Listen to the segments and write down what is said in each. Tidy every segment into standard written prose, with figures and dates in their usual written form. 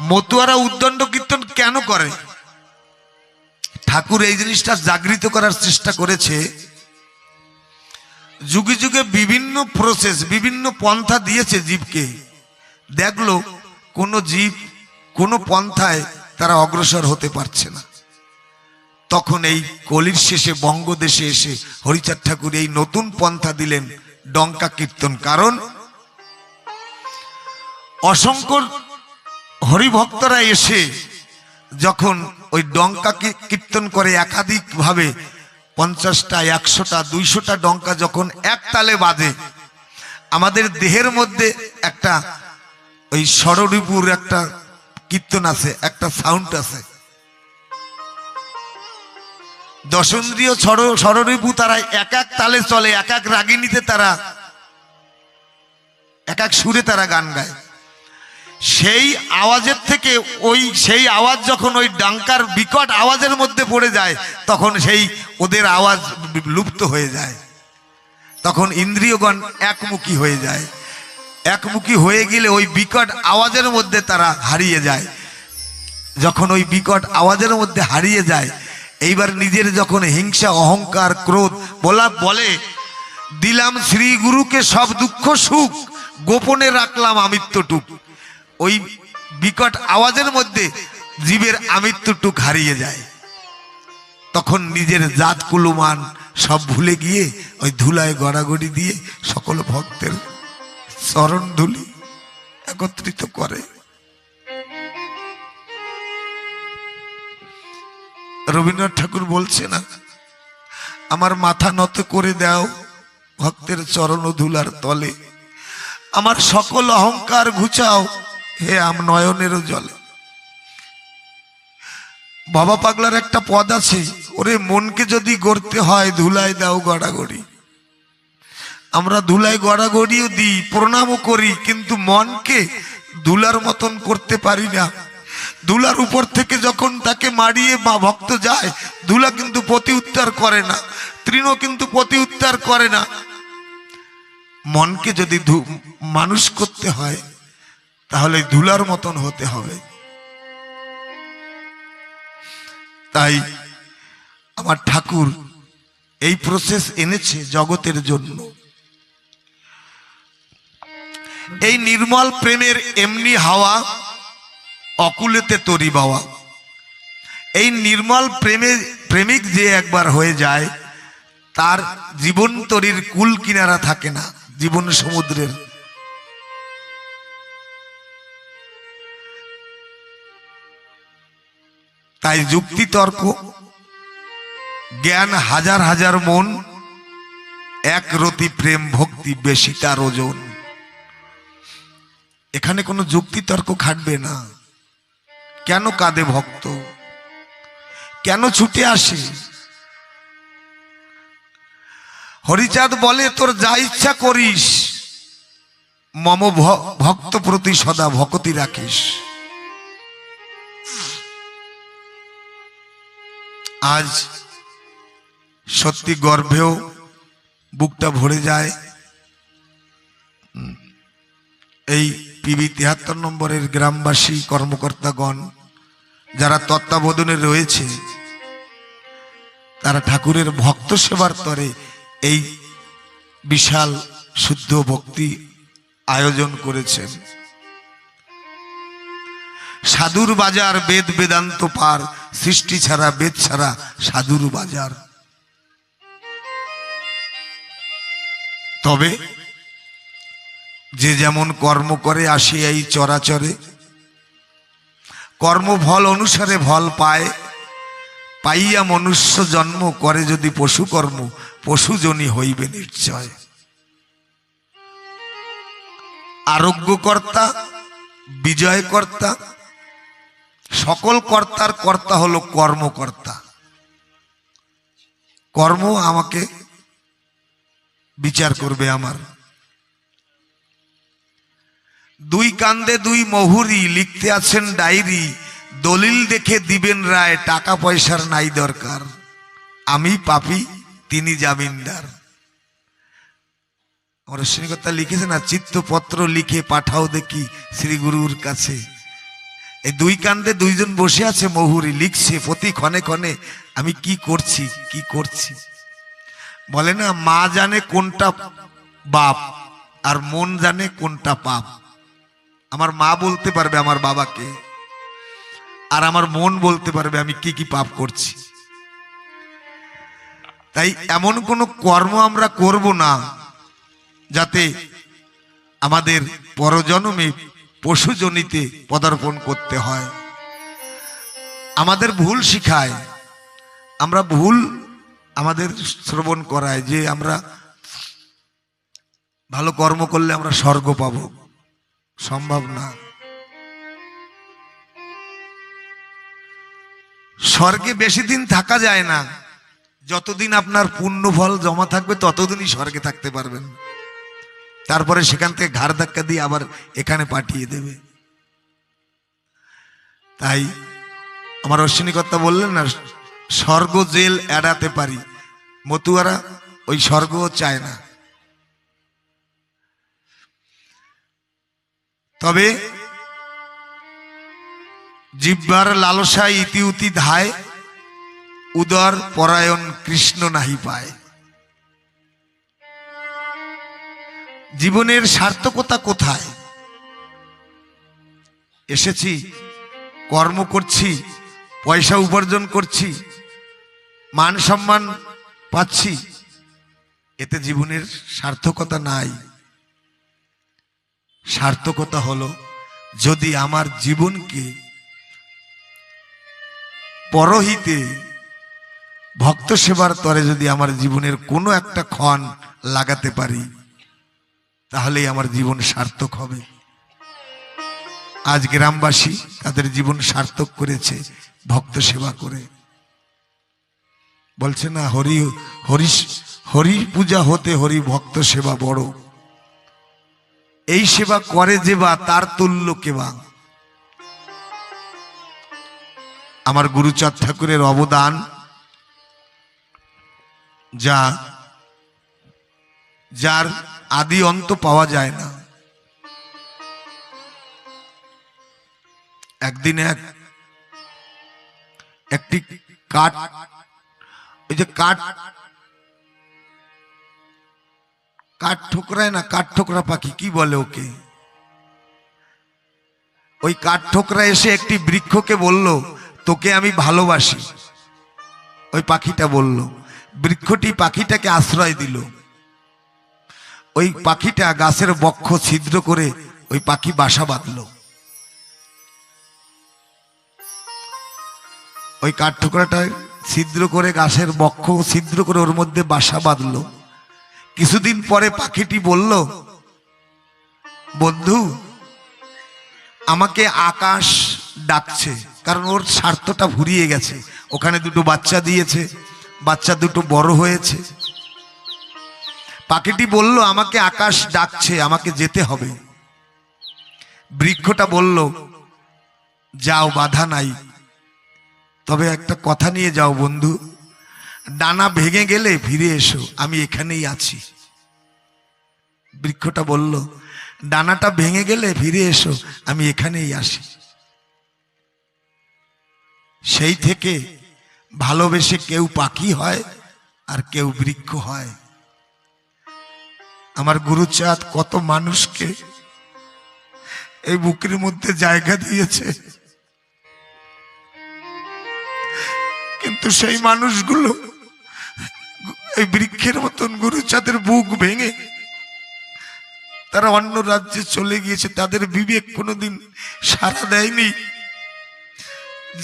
মতুয়ারা উদ্দণ্ড কীর্তন কেন করে? ঠাকুর এই জিনিসটা জাগৃত করার চেষ্টা করেছে। যুগে যুগে বিভিন্ন প্রসেস, বিভিন্ন পন্থা দিয়েছে জীবকে। দেখলো কোন জীব কোন পন্থায় তারা অগ্রসর হতে পারছে না। তখন এই কলির শেষে বঙ্গদেশে এসে হরিচাঁদ ঠাকুর এই নতুন পন্থা দিলেন, ডঙ্কা কীর্তন। কারণ অসংখ্য হরিভক্তরা এসে যখন ওই ডঙ্কা কীর্তন করে একাধিক ভাবে 50টা 100টা 200টা ডঙ্কা যখন এক তালে বাজে, আমাদের দেহের মধ্যে একটা ওই ষড়রিপুর একটা কীর্তন আছে, একটা সাউন্ড আছে। দশেন্দ্রীয় ষড়রিপু তারা এক এক তালে চলে, এক এক রাগিনীতে তারা এক এক সুরে তারা গান গায়। সেই আওয়াজের থেকে সেই আওয়াজ যখন ওই ডাঙ্কার বিকট আওয়াজের মধ্যে পড়ে যায়, তখন সেই ওদের আওয়াজ লুপ্ত হয়ে যায়। তখন ইন্দ্রিয়গণ একমুখী হয়ে যায়। একমুখী হয়ে গেলে ওই বিকট আওয়াজের মধ্যে তারা হারিয়ে যায়। যখন ওই বিকট আওয়াজের মধ্যে হারিয়ে যায়, এইবার নিজের যখন হিংসা অহংকার ক্রোধ বলে দিলাম শ্রী গুরুকে সব দুঃখ সুখ, গোপনে রাখলাম আমিত্বটুক, ওই বিকট আওয়াজের মধ্যে জীবের আমিত্বটুক হারিয়ে যায়। তখন নিজের জাত কুলুমান সব ভুলে গিয়ে ওই ধুলায় গড়াগড়ি দিয়ে সকল ভক্তের চরণ ধুলি একত্রিত করে। রবীন্দ্রনাথ ঠাকুর বলছে না, আমার মাথা নত করে দাও ভক্তের চরণ ধুলার তলে, আমার সকল অহংকার ঘুচাও হে নয়নেরও জলে। বাবা পাগলার একটা পদ আছে, ওরে মনকে যদি গড়তে হয় ধুলায় দাও গড়াগড়ি। আমরা ধুলায় গড়াগড়িও দিই, প্রণামও করি, কিন্তু মনকে ধুলার মতন করতে পারি না। ধুলার উপর থেকে যখন তাকে মারিয়ে বা ভক্ত যায়, ধুলা কিন্তু প্রতি উত্তর করে না, তৃণ কিন্তু প্রতি উত্তর করে না। মনকে যদি মানুষ করতে হয় তাহলে ধুলার মতন হতে হবে। তাই আমার ঠাকুর এই প্রসেস এনেছে জগতের জন্য। এই নির্মল প্রেমের এমনি হাওয়া, অকুলেতে তরি বাওয়া। এই নির্মল প্রেমিক যে একবার হয়ে যায়, তার জীবন তরির কুল কিনারা থাকে না, জীবন সমুদ্রের। তাই যুক্তি তর্ক জ্ঞান হাজার হাজার মন, এক রতি প্রেম ভক্তি বেশি তার ওজন। এখানে কোনো যুক্তি তর্ক খাটবে না। কেন কাঁদে ভক্ত, কেন ছুটে আসে? হরিচাঁদ বলে তোর যা ইচ্ছা করিস, মম ভক্ত প্রতি সদা ভক্তি রাখিস। আজ সত্যি গর্বেও বুকটা ভরে যায়। এই পিবি 73 নম্বরের গ্রামবাসী কর্মকর্তাগণ যারা তত্ত্বাবধানে রয়েছে, তারা ঠাকুরের ভক্ত সেবার তরে এই বিশাল শুদ্ধ ভক্তি আয়োজন করেছেন। সাধুর বাজার বেদ বেদান্ত পার, সৃষ্টি ছাড়া বেদ ছাড়া সাধুর বাজার। তবে যে যেমন কর্ম করে আসে এই চরাচরে, কর্মফল অনুসারে ফল পায়। পাইয়া মনুষ্য জন্ম করে যদি পশু কর্ম, পশুজনী হইবে নিশ্চয়। আরোগ্যকর্তা, বিজয়কর্তা, সকল কর্তার কর্তা হলো কর্মকর্তা। কর্ম আমাকে বিচার করবে। আমার দুই কান্দে দুই মহুরি, লিখতে আছেন ডায়েরি, দলিল দেখে দিবেন রায়, টাকা পয়সার নাই দরকার, আমি পাপী তিনি জামিনদার। আমার শ্রীকর্তা লিখেছে না, চিত্তপত্র লিখে পাঠাও দেখি শ্রী গুরুর কাছে, এই দুই কান্দে দুইজন বসে আছে, মহুরী লিখছে প্রতি ক্ষণে ক্ষণে আমি কি করছি কি করছি। বলে না, মা জানে কোনটা বাপ আর মন জানে কোনটা পাপ। আমার মা বলতে পারবে আমার বাবাকে, আর আমার মন বলতে পারবে আমি কি কি পাপ করছি। তাই এমন কোনো কর্ম আমরা করব না যাতে আমাদের পরজন্মে পশুজনিতে পদার্পণ করতে হয়। আমাদের ভুল শিখায়, আমরা ভুল আমাদের শ্রবণ করায় যে আমরা ভালো কর্ম করলে আমরা স্বর্গ পাব। সম্ভব না। স্বর্গে বেশি দিন থাকা যায় না। যতদিন আপনার পুণ্য ফল জমা থাকবে ততদিনই স্বর্গে থাকতে পারবেন। তারপরে সেখান থেকে ঘাড় ধাক্কা দিয়ে আবার এখানে পাঠিয়ে দেবে। তাই আমার অশ্বিনীকর্তা বললেন না, স্বর্গ জেল এড়াতে পারি, মতুয়ারা ওই স্বর্গও চায় না। তবে জিহ্বার লালসায় ইতিউতি ধায়, উদর পরায়ণ কৃষ্ণ নাহি পায়। জীবনের সার্থকতা কোথায়? এসেছি, কর্ম করছি, পয়সা উপার্জন করছি, মান সম্মান পাচ্ছি, এতে জীবনের সার্থকতা নাই। সার্থকতা হলো যদি আমার জীবনকে পরহিতে ভক্ত সেবার তরে যদি আমার জীবনের কোনো একটা ক্ষণ লাগাতে পারি, তাহলেই আমার জীবন সার্থক হবে। আজ গ্রামবাসী তাদের জীবন সার্থক করেছে ভক্ত সেবা করে। বলছে না, হরি পূজা হতে হরি ভক্ত সেবা বড়। এই সেবা করে যে বা তার তুল্য কেবা। আমার গুরুচাঁদ ঠাকুরের অবদান যার আদি অন্ত পাওয়া যায় না। একদিন একটি কাঠ, ওই যে কাঠ ঠোকরায় না, কাঠ ঠোকরা পাখি কি বলে ওকে, ওই কাঠ ঠোকরা এসে একটি বৃক্ষকে বলল, তোকে আমি ভালোবাসি। ওই পাখিটা বলল, বৃক্ষটি পাখিটাকে আশ্রয় দিল। ওই পাখিটা গাছের বক্ষ ছিদ্র করে ওই পাখি বাসা বাঁধল। ওই কাঠ ঠোকরাটা ছিদ্র করে গাছের বক্ষ ছিদ্র করে ওর মধ্যে বাসা বাঁধল। কিছুদিন পরে পাখিটি বলল, বন্ধু, আমাকে আকাশ ডাকছে, কারণ ওর স্বার্থটা ফুরিয়ে গেছে। ওখানে দুটো বাচ্চা দিয়েছে, বাচ্চা দুটো বড় হয়েছে। পাখিটি বলল, আমাকে আকাশ ডাকছে, আমাকে যেতে হবে। বৃক্ষটা বলল, যাও, বাধা নাই, তবে একটা কথা নিয়ে যাও বন্ধু, ডানা ভেঙে গেলে ফিরে এসো, আমি এখানেই আছি। বৃক্ষটা বলল, ডানাটা ভেঙে গেলে ফিরে এসো, আমি এখানেই আসি। সেই থেকে ভালোবেসে কেউ পাখি হয় আর কেউ বৃক্ষ হয়। আমার গুরুচাঁদ কত মানুষকে এই বুকের মধ্যে জায়গা দিয়েছে, কিন্তু সেই মানুষগুলো এই বৃক্ষের মতন গুরুচাঁদের বুক ভেঙে তারা অন্য রাজ্যে চলে গিয়েছে। তাদের বিবেক কোনোদিন সাড়া দেয়নি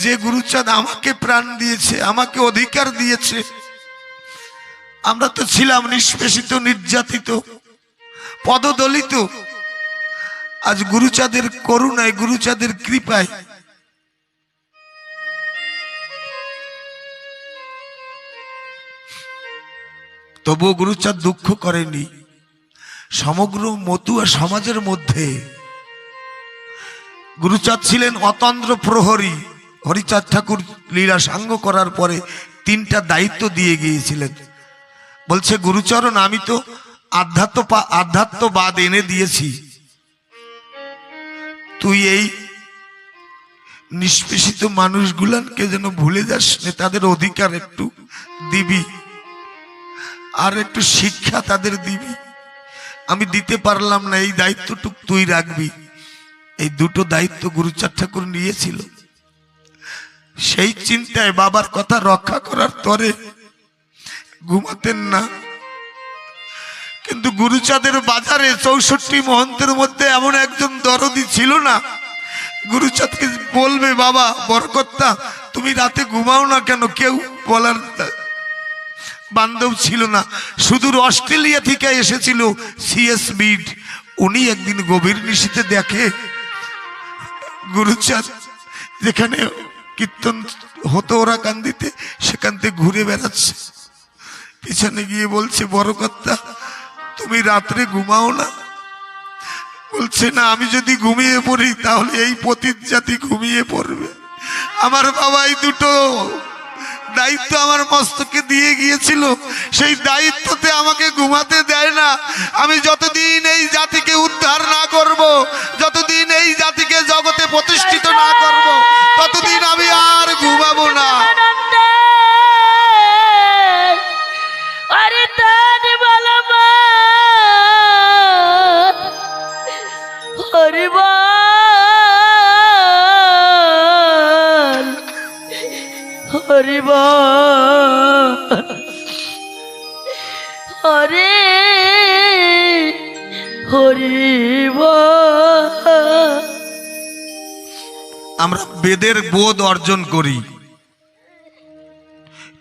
যে গুরুচাঁদ আমাকে প্রাণ দিয়েছে, আমাকে অধিকার দিয়েছে। আমরা তো ছিলাম নিষ্পেষিত, নির্যাতিত, পদদলিত। আজ গুরুচাঁদের করুণায়, গুরুচাঁদের কৃপায় তবুও গুরুচাঁদ দুঃখ করেনি। সমগ্র মতুয়া সমাজের মধ্যে গুরুচাঁদ ছিলেন অতন্দ্র প্রহরী। হরিচাঁদ ঠাকুর লীলা সাঙ্গ করার পরে 3টা দায়িত্ব দিয়ে গিয়েছিলেন। বলছে, গুরুচরণ, আমি তো আধ্যাত্মবাদ এনে দিয়েছি, তুই এই নিষ্পেষিত মানুষগুলাকে যেন ভুলে যাস না, তাদের অধিকার একটু দিবি, আর একটু শিক্ষা তাদের দিবি। আমি দিতে পারলাম না, এই দায়িত্বটুক তুই রাখবি। এই দুটো দায়িত্ব গুরুচাঁদ ঠাকুর নিয়েছিল। সেই চিন্তায় বাবার কথা রক্ষা করার তরে ঘুমাতেন না। কিন্তু গুরুচাঁদের বাজারে 64 মহন্তের মধ্যে এমন একজন দরদি ছিল না, গুরুচাঁদকে বলবে বাবা বরকর্তা তুমি রাতে ঘুমাও না কেন, কেউ বলার বান্ধব ছিল না। সুদূর অস্ট্রেলিয়া থেকে এসেছিল সিএস বিড, উনি একদিন গভীর নিশীথে দেখে গুরুচাঁদ যেখানে কীর্তন হতো ওরা কান্দিতে, সেখান থেকে ঘুরে বেড়াচ্ছে। পিছনে গিয়ে বলছে বরকর্তা তুমি রাত্রে ঘুমাও না? বলছে না, আমি যদি ঘুমিয়ে পড়ি তাহলে এই পতিত জাতি ঘুমিয়ে পড়বে। আমার বাবা এই দুটো দায়িত্ব আমার মস্তকে দিয়ে গিয়েছিল, সেই দায়িত্বতে আমাকে ঘুমাতে দেয় না। আমি যতদিন এই জাতিকে উদ্ধার না করব, যতদিন এই জাতিকে জগতে প্রতিষ্ঠিত না করব, ততদিন আমি আর ঘুমাবো না। আমরা বেদের বোধ অর্জন করি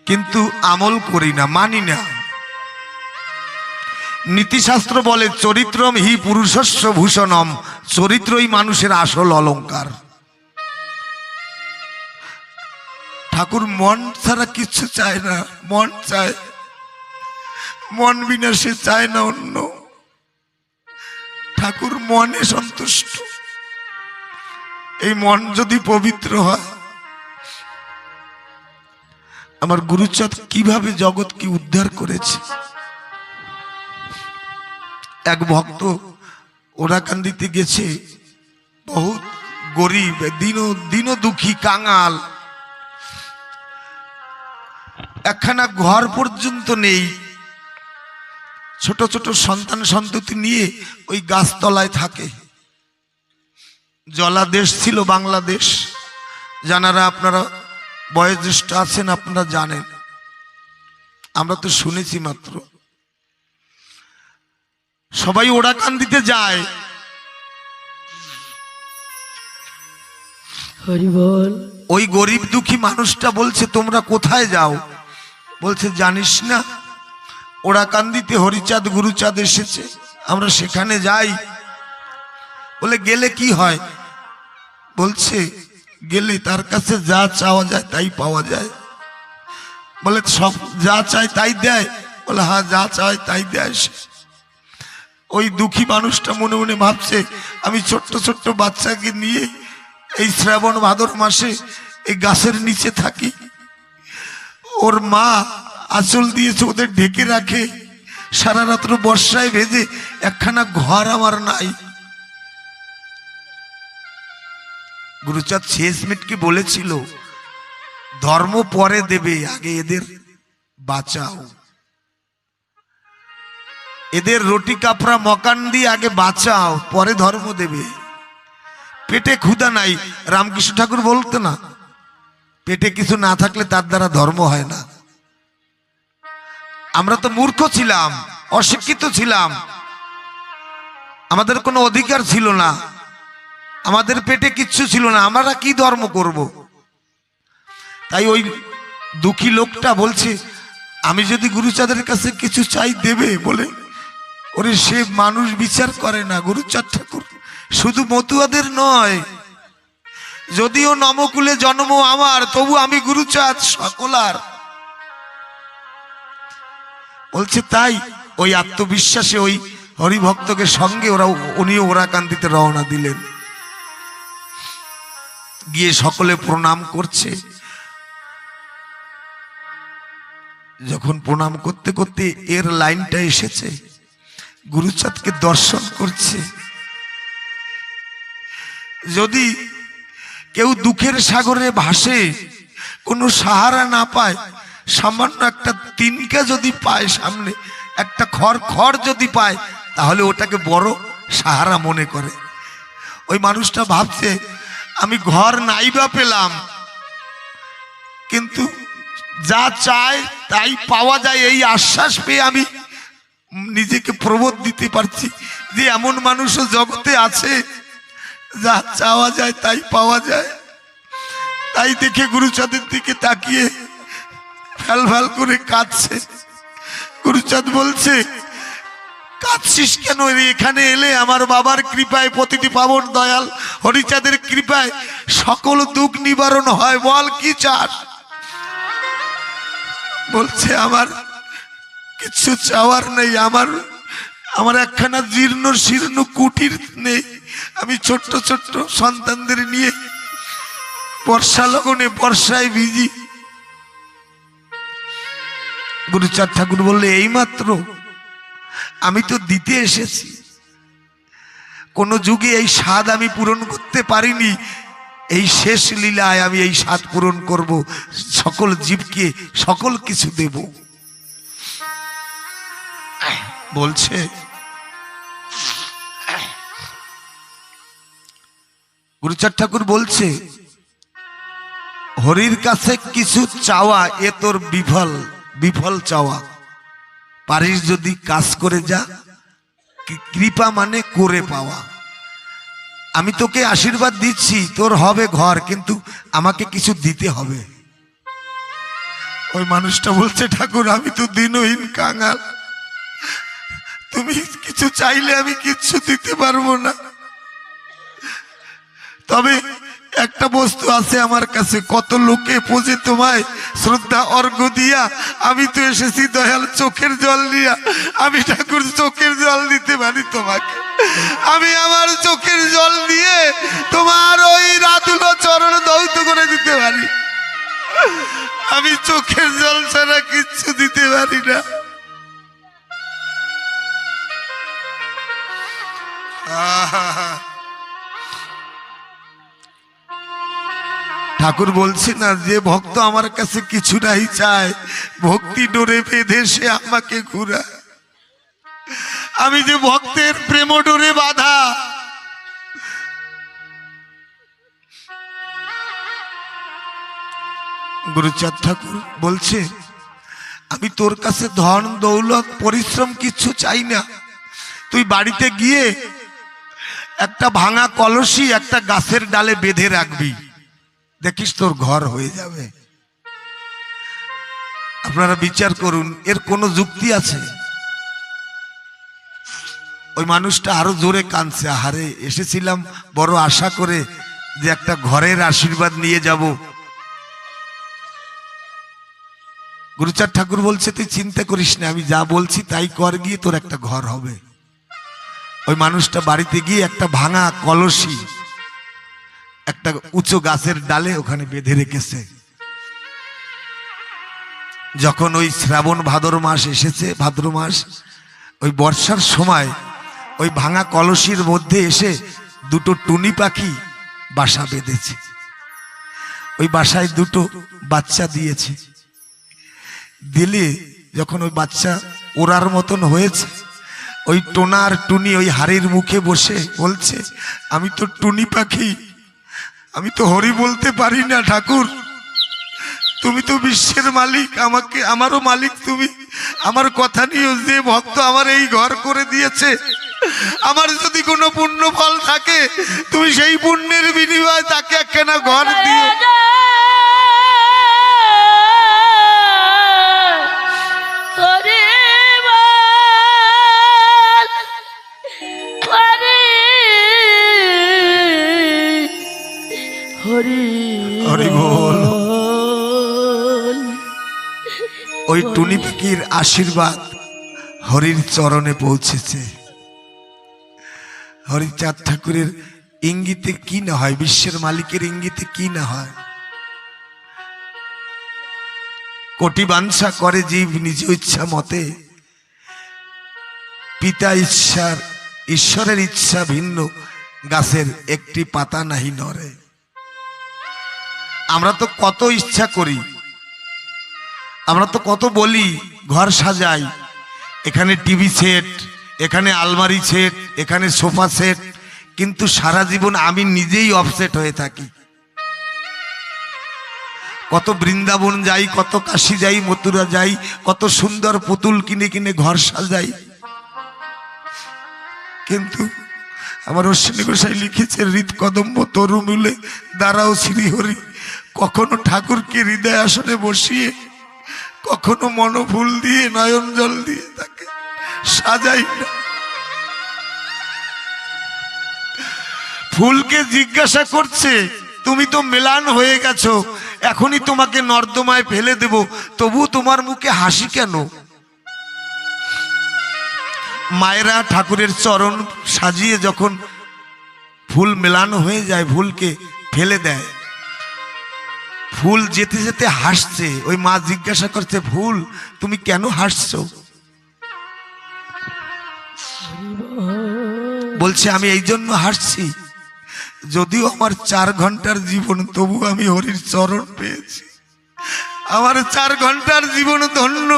কিন্তু আমল করি না, মানি না। নীতিশাস্ত্র বলে চরিত্রম হি পুরুষস্য ভূষণম, চরিত্রই মানুষের আসল অলংকার। ঠাকুর মন ছাড়া কিচ্ছু চায় না, মন চায়, মন বিনা সে চায় না অন্য। ঠাকুর মনে সন্তুষ্ট। এই মন যদি পবিত্র হয়, আমার গুরুচাঁদ কিভাবে জগৎকে উদ্ধার করেছে। এক ভক্ত ওরাকান্দিতে গেছে, বহুত গরিব, দিন দুঃখী, কাঙাল, একখানা ঘর পর্যন্ত নেই। ছোট ছোট সন্তান সন্ততি নিয়ে ওই গাছতলায় থাকে। জলাদেশ ছিল বাংলাদেশ, জানারা আপনারা বয়োজ্যেষ্ঠ আছেন আপনারা জানেন, আমরা তো শুনেছি মাত্র। সবাই ওরাকান্দিতে যায়, ওই গরিব দুঃখী মানুষটা বলছে তোমরা কোথায় যাও? বলছে জানিস না ওরাকান্দিতে হরিচাঁদ গুরুচাঁদ এসেছে, আমরা সেখানে যাই। বলে গেলে কি হয়? বলছে গেলে তার কাছে যা চাওয়া যায় তাই পাওয়া যায়। বলে সব যা চাই তাই দেয়? বলে হ্যাঁ যা চাই তাই দেয় সে। ওই দুঃখী মানুষটা মনে মনে ভাবছে আমি ছোট্ট ছোট্ট বাচ্চাকে নিয়ে এই শ্রাবণ ভাদর মাসে এই গাছের নিচে থাকি, ওর মা আঁচল দিয়েছে ওদের ঢেকে রাখে, সারা রাত্র বর্ষায় ভেজে, একখানা ঘর আমার নাই। গুরুচাঁদ শেষমেটকে বলেছিল ধর্ম পরে দেবে, আগে এদের বাঁচাও, এদের রুটি কাপড়া মকান দিয়ে আগে বাঁচাও, পরে ধর্ম দেবে। পেটে ক্ষুধা নাই, রামকৃষ্ণ ঠাকুর বলতো না পেটে কিছু না থাকলে তার দ্বারা ধর্ম হয় না। আমরা তো মূর্খ ছিলাম, অশিক্ষিত ছিলাম, আমাদের কোনো অধিকার ছিল না, আমাদের পেটে কিচ্ছু ছিল না, আমরা কি ধর্ম করব? তাই ওই দুঃখী লোকটা বলছে আমি যদি গুরুচাঁদের কাছে কিছু চাই দেবে? বলে ওরে সে মানুষ বিচার করে না। গুরুচাঁদ ঠাকুর শুধু মতুয়াদের নয়, যদিও নমকুলে জন্ম আমার, তবু আমি গুরুচাঁদ সকলার। বলছে তাই ওই আত্মবিশ্বাসে ওই হরিভক্তকে সঙ্গে উনিও ওরাকান্দিতে রওনা দিলেন। গিয়ে সকলে প্রণাম করছে। যখন প্রণাম করতে করতে এর লাইনটা এসেছে, গুরুচাঁদকে দর্শন করছে। যদি কেউ দুঃখের সাগরে ভাসে, কোনো সাহারা না পায়, সামান্য একটা তিনকা যদি পায়, সামনে একটা খড় যদি পায়, তাহলে ওটাকে বড় সাহারা মনে করে। ওই মানুষটা ভাবছে আমি ঘর নাই বা পেলাম, কিন্তু যা চায় তাই পাওয়া যায়, এই আশ্বাস পেয়ে আমি নিজেকে প্রবোধ দিতে পারছি যে এমন মানুষও জগতে আছে, যা চাওয়া যায় তাই পাওয়া যায়। তাই দেখে গুরুচাঁদের দিকে তাকিয়ে ফ্যাল ফ্যাল করে কাঁদছে। গুরুচাঁদ বলছে, কাঁদছিস কেন? এখানে এলে আমার বাবার কৃপায়, প্রতিটি পাবন দয়াল হরিচাঁদের কৃপায় সকল দুঃখ নিবারণ হয়, বল কি চাস? বলছে আমার কিছু চাওয়ার নেই, আমার একখানা জীর্ণ শীর্ণ কুটির নেই, আমি ছোট্ট ছোট্ট সন্তানদের নিয়ে বর্ষা লগনে বর্ষায় ভিজি। গুরুচাঁদ ঠাকুর বললে, এইমাত্র আমি তো দিতে এসেছি, কোন যুগে এই স্বাদ আমি পূরণ করতে পারিনি, এই শেষ লীলায় আমি এই স্বাদ পূরণ করব, সকল জীবকে সকল কিছু দেব। বলছে গুরুচাঁদ ঠাকুর বলছে, হরির কাছে কিছু চাওয়া এ তোর বিফল চাওয়া, পারিস যদি কাজ করে যা, কৃপা মানে করে পাওয়া। আমি তোকে আশীর্বাদ দিচ্ছি, তোর হবে ঘর, কিন্তু আমাকে কিছু দিতে হবে। ওই মানুষটা বলছে, ঠাকুর আমি তো দিনহীন কাঙাল, তুমি কিছু চাইলে আমি কিচ্ছু দিতে পারবো না, তবে একটা বস্তু আছে আমার কাছে, কত লোকে পোজে তোমায় শ্রদ্ধা অর্ঘ্য দিয়া, আমি তো এসেছি দয়াল চোখের জল দিয়া, আমি ঠাকুর চোখের জল দিতে পারি তোমাকে, আমি আমার চোখের জল দিয়ে তোমার ওই রাতুলো চরণ দৌত করে দিতে পারি, আমি চোখের জল ছাড়া কিচ্ছু দিতে পারি না। ঠাকুর বলছে না, যে ভক্ত আমার কাছে কিছু নাই চায়, ভক্তি ডোরে বেঁধে সে আমাকে ঘুরায়, আমি যে ভক্তের প্রেম ডোরে বাঁধা। গুরুচাঁদ ঠাকুর বলছে, আমি তোর কাছে ধন দৌলত পরিশ্রম কিচ্ছু চাই না, তুই বাড়িতে গিয়ে একটা ভাঙা কলসি একটা গাছের ডালে বেঁধে রাখবি, দেখিস তোর ঘর হয়ে যাবে। আপনারা বিচার করুন, এর কোনো যুক্তি আছে? ওই মানুষটা আরো জোরে কাঁদছে, আহারে এসেছিলাম বড় আশা করে যে একটা ঘরের আশীর্বাদ নিয়ে যাব। গুরুচাঁদ ঠাকুর বলছে, তুই চিন্তা করিস না, আমি যা বলছি তাই কর, গিয়ে তোর একটা ঘর হবে। ওই মানুষটা বাড়িতে গিয়ে একটা ভাঙা কলসি একটা উঁচু গাছের ডালে ওখানে বেঁধে রেখেছে। যখন ওই শ্রাবণ ভাদ্র মাস এসেছে, ভাদ্র মাস, ওই বর্ষার সময় ওই ভাঙা কলসির মধ্যে এসে দুটো টুনি পাখি বাসা বেঁধেছে। ওই বাসায় দুটো বাচ্চা দিয়েছে, দিলে যখন ওই বাচ্চা ওড়ার মতন হয়েছে, ওই টোনা আর টুনি ওই হাড়ির মুখে বসে বলছে, আমি তো টুনি পাখি, আমি তো হরি বলতে পারি না ঠাকুর, তুমি তো বিশ্বের মালিক, আমারও মালিক তুমি, আমার কথা নিয়েও, যে ভক্ত আমার এই ঘর করে দিয়েছে, আমার যদি কোনো পুণ্য ফল থাকে, তুমি সেই পুণ্যের বিনিময়ে তাকে একখানা ঘর দিও। হরি বল। ওই টুনি পাখির আশীর্বাদ হরির চরণে পৌঁছেছে। হরিচাঁদ ঠাকুরের ইঙ্গিতে কি না হয়, বিশ্বের মালিকের ইঙ্গিতে কি না হয়। কোটি বাঞ্ছা করে জীব নিজ ইচ্ছা মতে, পিতা ঈশ্বরের ইচ্ছা ভিন্ন, গাছের একটি পাতা নাহি নড়ে। আমরা তো কত ইচ্ছা করি, আমরা তো কত বলি ঘর সাজাই, এখানে টিভি সেট, এখানে আলমারি সেট, এখানে সোফা সেট, কিন্তু সারা জীবন আমি নিজেই অফসেট হয়ে থাকি। কত বৃন্দাবন যাই, কত কাশী যাই, মথুরা যাই, কত সুন্দর পুতুল কিনে কিনে ঘর সাজাই, কিন্তু আমার অশ্বিনী গোসাই লিখেছে হৃদ কদম্ব তরুমূলে দাঁড়াও শ্রীহরি। কখনো ঠাকুরকে হৃদয় আসনে বসিয়ে, কখনো মনোফুল দিয়ে নয়ন জল দিয়ে তাকে সাজাই না। ফুলকে জিজ্ঞাসা করছে তুমি তো মেলান হয়ে গেছো, এখনই তোমাকে নর্দমায় ফেলে দেব, তবু তোমার মুখে হাসি কেন? মায়েরা ঠাকুরের চরণ সাজিয়ে যখন ফুল মেলানো হয়ে যায়, ফুলকে ফেলে দেয়, ফুল যেতে যেতে হাসছে। ওই মা জিজ্ঞাসা করছে ফুল তুমি কেন হাসছো? বলছে আমি এই জন্য হাসছি, যদিও আমার 4 ঘন্টার জীবন, তবু আমি হরির চরণ পেয়েছি, আমার 4 ঘন্টার জীবন ধন্য।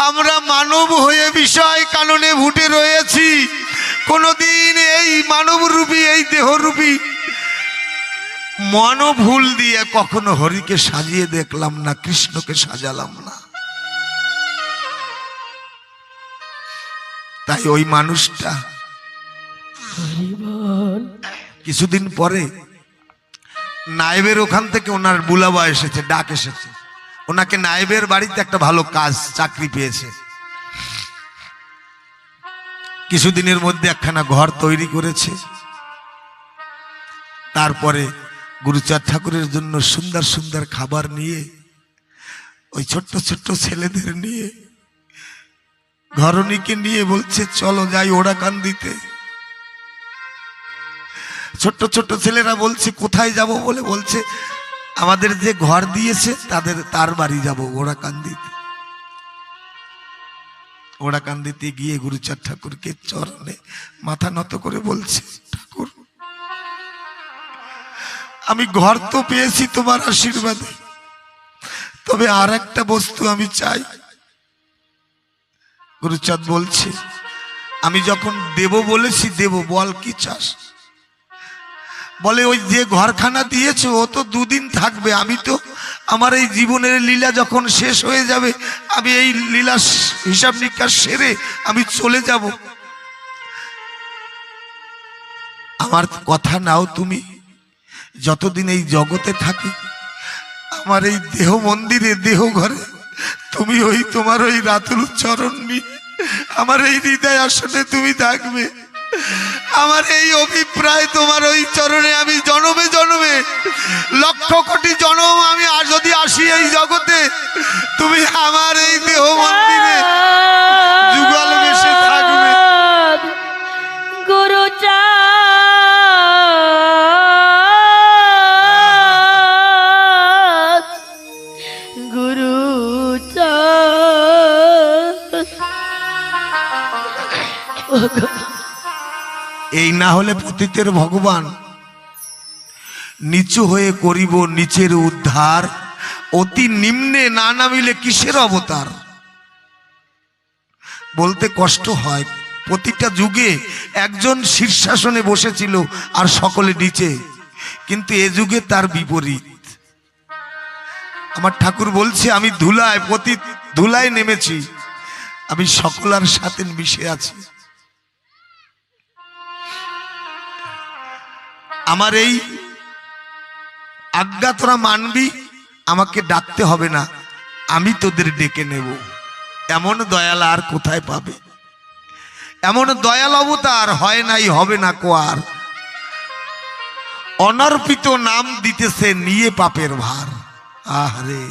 আমরা মানব হয়ে বিষয় কাননে ভুটে রয়েছি, কোনদিন এই মানব রূপী, এই দেহরূপী মনোভুল দিয়ে কখনো হরিকে সাজিয়ে দেখলাম না, কৃষ্ণকে সাজালাম না। তাই ওই মানুষটা কিছুদিন পরে নায়েবের ওখান থেকে ওনার বুলাবা এসেছে, ডাক এসেছে, ওনাকে নায়েবের বাড়িতে একটা ভালো কাজ চাকরি পেয়েছে। কিছুদিনের মধ্যে একখানা ঘর তৈরি করেছে। তারপরে গুরুচাঁদ ঠাকুরের জন্য সুন্দর সুন্দর খাবার নিয়ে, ওই ছোট্ট ছোট্ট ছেলেদের নিয়ে, ঘরণীকে নিয়ে বলছে চলো যাই ওড়াকান্দিতে। ছোট্ট ছোট্ট ছেলেরা বলছে কোথায় যাব বলে, বলছে আমাদের যে ঘর দিয়েছে তার বাড়ি যাব ওড়াকান্দিতে। ওড়াকান্দিতে গিয়ে গুরুচাঁদ ঠাকুরকে চরণে মাথা নত করে বলছে ঠাকুর আমি ঘর তো পেয়েছি তোমার আশীর্বাদে, তবে আর একটা বস্তু আমি চাই। গুরুচাঁদ বলছে আমি যখন দেব বলেছি দেব, বল কি চাস? বলে ওই যে ঘরখানা দিয়েছে ও তো 2 দিন থাকবে, আমি তো আমার এই জীবনের লীলা যখন শেষ হয়ে যাবে, আমি এই লীলা হিসাব নিকাশ সেরে আমি চলে যাব। আমার কথা নাও তুমি, যতদিন এই জগতে থাকি আমার এই দেহ মন্দিরে, দেহ ঘরে তুমি ওই তোমার ওই রাতুল চরণ নিয়ে আমার এই হৃদয় আসনে তুমি থাকবে। আমার এই অভিপ্রায় তোমার ওই চরণে আমি জনমে জনমে, লক্ষ কোটি জনম আমি আর যদি আসি এই জগতে, তুমি আমার এই দেহ মন্দিরে যুগল বেশে থাকবে। এই না হলে পতিতের ভগবান নিচু হয়ে করিব নিচের উদ্ধার, অতি নিম্নে না নামিলে কিসের অবতার। বলতে কষ্ট হয়, প্রতিটা যুগে একজন শীর্ষাসনে বসেছিল আর সকলে নিচে, কিন্তু এ যুগে তার বিপরীত। আমার ঠাকুর বলছে আমি ধুলায়, পতিত ধুলায় নেমেছি, আমি সকলার সাথে মিশে আছি। আমার এই আজ্ঞা তোরা মানবি, আমাকে ডাকতে হবে না, আমি তোদের ডেকে নেব। এমন দয়াল আর কোথায় পাবে? এমন দয়াল অবতার হয় নাই, হবে না কোয়ার। অনর্পিত নাম দিতেছে নিয়ে পাপের ভার। আহারে